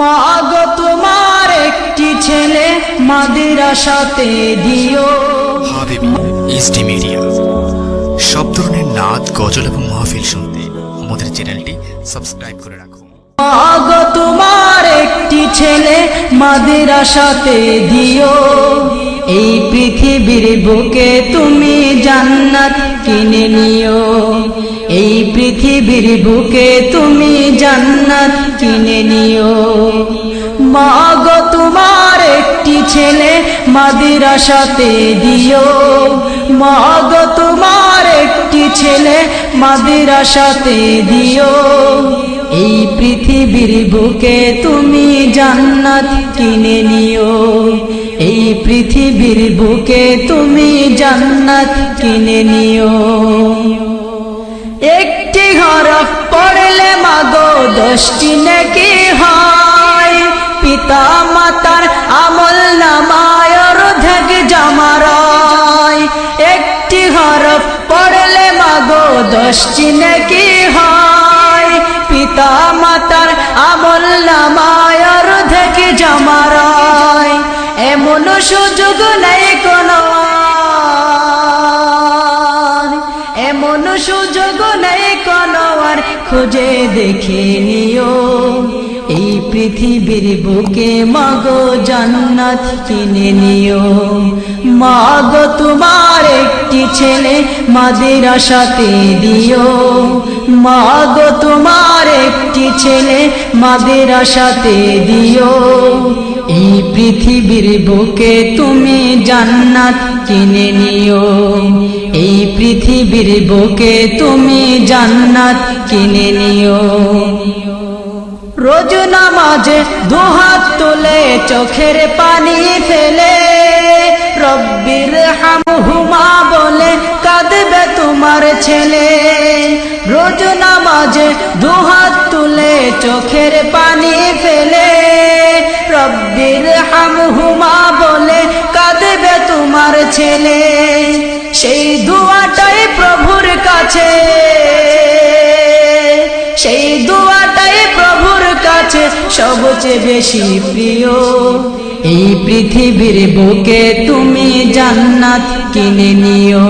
মাগো তোমার একটি ছেলে মাদ্রাসাতে দিও। হাবিবি এইচডি মিডিয়া, সব ধরনের নাচ, গজল এবং মাহফিল শুনতে আমাদের চ্যানেলটি সাবস্ক্রাইব করে রাখুন। মাগো তোমার একটি ছেলে মাদ্রাসাতে দিও। এই পৃথিবীর বুকে তুমি জান্নাত কিনে নিও। এই পৃথিবীর বুকে তুমি জান্নাত কিনে নিও। মাগো তোমার একটি ছেলে মাদ্রাসাতে দিও। মাগো তোমার একটি ছেলে মাদ্রাসাতে দিও। এই পৃথিবীর বুকে তুমি জান্নাত কিনে নিও। এই পৃথিবীর বুকে তুমি জান্নাত কিনে নিও। একটি হরফ পড়লে মাগো 10টি নেকি হয়। পিতা মাতার আমল নামায় অর্ধেক জমারায়। একটি হরফ পড়লে মাগো 10টি নেকি হয়। পিতা মাতার আমল নামায় অর্ধেক জমারায়। এমন সুযোগ নেই কোনো, এমন সুযোগ নেই কোনো আর, খুঁজে দেখে নিও। এই পৃথিবীর বুকে মাগো জান্নাত কিনে নিও। মাগো তোমার একটি ছেলে মাদ্রাসাতে দিও। মাগো তোমার একটি ছেলে মাদ্রাসাতে দিও। এই পৃথিবীর বুকে তুমি জান্নাত কিনে নিও। এই পৃথিবীর বুকে তুমি জান্নাত কিনে নিও। রোজ নামাজে দুহাত তুলে চোখের পানি ফেলে, রব্বির হামহুমা বলে কাঁদবে তোমার ছেলে। রোজ নামাজে দুহাত তুলে চোখের পানি ফেলে, রব্বির হামহুমা বলে কাঁদবে তোমার ছেলে। সেই দুয়াটাই প্রভুর কাছে, সেই দুয়াটাই প্রভুর কাছে সবচেয়ে বেশি প্রিয়। এই পৃথিবীর বুকে তুমি জান্নাত কিনে নিও।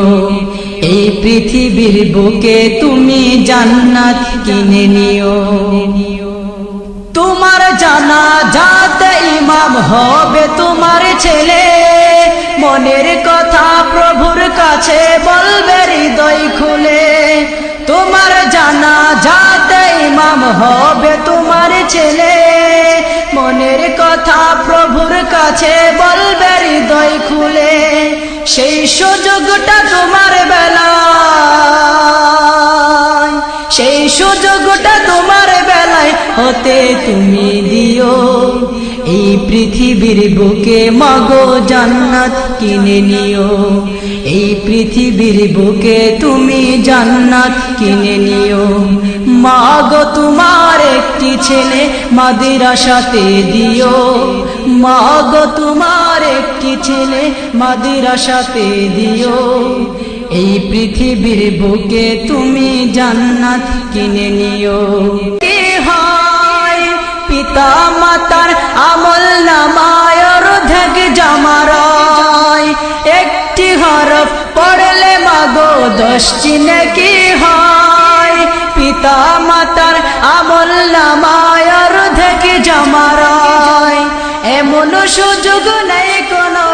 এই পৃথিবীর বুকে তুমি জান্নাত কিনে নিও। তোমার জানাজাতে ইমাম হবে তোমার ছেলে। মনের কথা প্রভুর কাছে বলবে হৃদয় খুলে। তোমার জানাজাতে ইমাম হবে তোমার ছেলে। মনের কথা প্রভুর কাছে বলবে হৃদয় খুলে। সেই সুযোগটা তোমার বেলায়, সেই সুযোগটা তোমার বেলায় হতে তুমি দিও। এই পৃথিবীর বুকে মাগো জান্নাত কিনে নিও। এই পৃথিবীর বুকে তুমি জান্নাত কিনে নিও। মাগো তোমার একটি ছেলে মাদ্রাসাতে দিও। মাগো তোমার একটি ছেলে মাদ্রাসাতে দিও। এই পৃথিবীর বুকে তুমি জান্নাত কিনে নিও। কি হয় পিতা মাতার আমল নামায় অর্ধেক জমারায়। একটি হরফ পড়লে মাগো 10টি নেকি হয়। পিতা মাতার আমল নামায় অর্ধেক জমারায়। এমন সুযোগ নেই কোনো,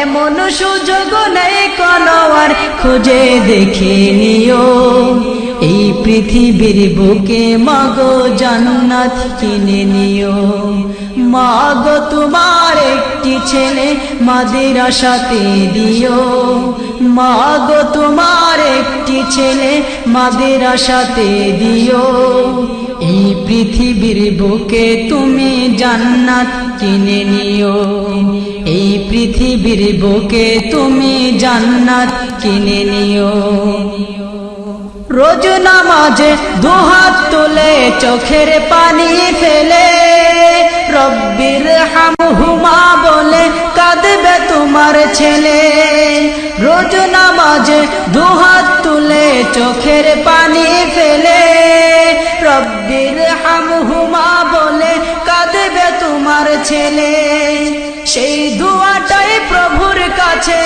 এমন সুযোগ নেই কোনো আর, খুঁজে দেখে নিও। এই পৃথিবীর বুকে মাগো জান্নাত কিনে নিও। মাগো তোমার একটি ছেলে মাদ্রাসাতে দিও। মাগো তোমার একটি ছেলে মাদ্রাসাতে দিও। এই পৃথিবীর বুকে তুমি জান্নাত কিনে নিও। এই পৃথিবীর বুকে তুমি জান্নাত কিনে নিও। রোজ নামাজে দুহাত তুলে চোখের পানি ফেলে, রব্বির হামহুমা বলে কাঁদবে তোমার ছেলে। রোজ নামাজে দুহাত তুলে চোখের পানি ফেলে, রব্বির হামহুমা বলে কাঁদবে তোমার ছেলে। সেই দোয়াটাই প্রভুর কাছে